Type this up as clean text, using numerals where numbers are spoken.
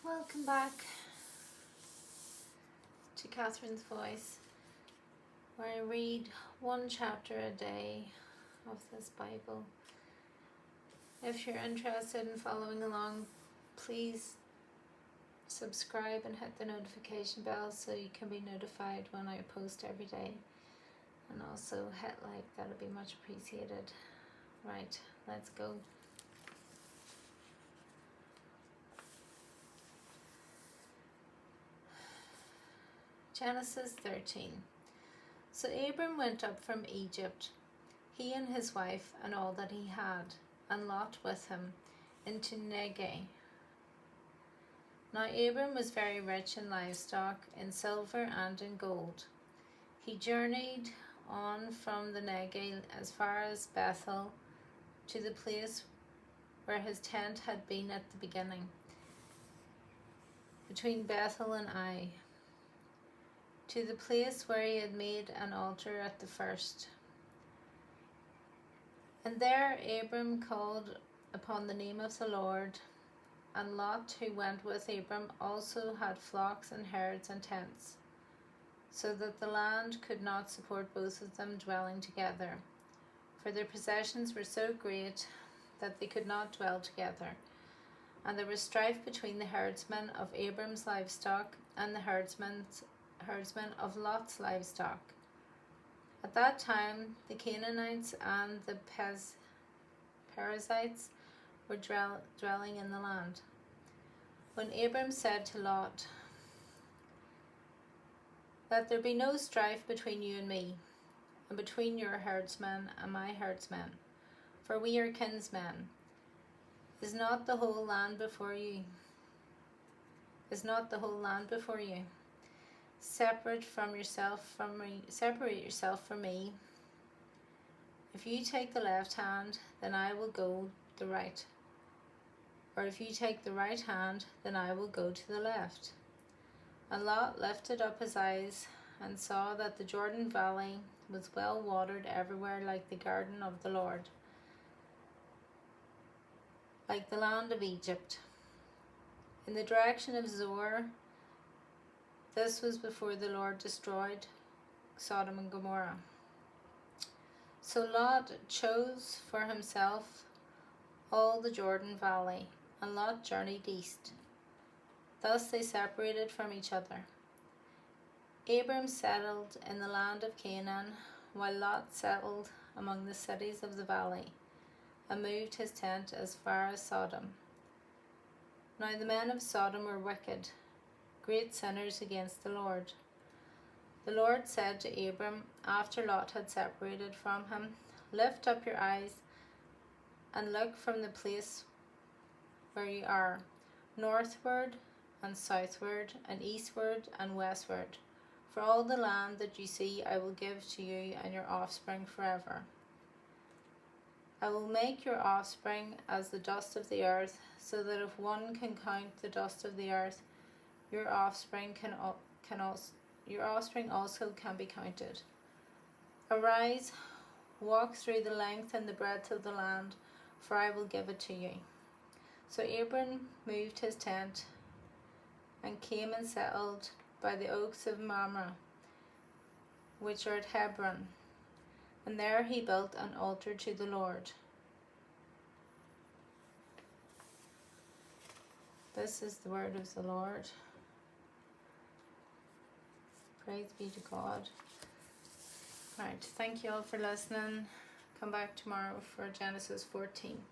Welcome back to Catherine's Voice, where I read one chapter a day of this Bible. If you're interested in following along, please subscribe and hit the notification bell so you can be notified when I post every day. And also hit like, that would be much appreciated. Right, let's go. Genesis 13. So Abram went up from Egypt, he and his wife and all that he had, and Lot with him, into Negev. Now Abram was very rich in livestock, in silver and in gold. He journeyed on from the Negev as far as Bethel, to the place where his tent had been at the beginning, between Bethel and Ai, to the place where he had made an altar at the first. And there Abram called upon the name of the Lord, and Lot, who went with Abram, also had flocks and herds and tents, so that the land could not support both of them dwelling together, for their possessions were so great that they could not dwell together. And there was strife between the herdsmen of Abram's livestock and the herdsmen of Lot's livestock. At that time the Canaanites and the Perizzites were dwelling in the land. When Abram said to Lot, "Let there be no strife between you and me, and between your herdsmen and my herdsmen, for we are kinsmen. Is not the whole land before you? Separate yourself from me. If you take the left hand, then I will go the right. Or if you take the right hand, then I will go to the left." And Lot lifted up his eyes and saw that the Jordan Valley was well watered everywhere, like the garden of the Lord, like the land of Egypt, in the direction of Zoar. This was before the Lord destroyed Sodom and Gomorrah. So Lot chose for himself all the Jordan Valley, and Lot journeyed east. Thus they separated from each other. Abram settled in the land of Canaan, while Lot settled among the cities of the valley, and moved his tent as far as Sodom. Now the men of Sodom were wicked, great sinners against the Lord. The Lord said to Abram, after Lot had separated from him, "Lift up your eyes and look from the place where you are, northward and southward and eastward and westward. For all the land that you see I will give to you and your offspring forever. I will make your offspring as the dust of the earth, so that if one can count the dust of the earth, your offspring also can be counted. Arise, walk through the length and the breadth of the land, for I will give it to you." So Abram moved his tent and came and settled by the oaks of Mamre, which are at Hebron, and there he built an altar to the Lord. This is the word of the Lord. Praise be to God. Right, thank you all for listening. Come back tomorrow for Genesis 14.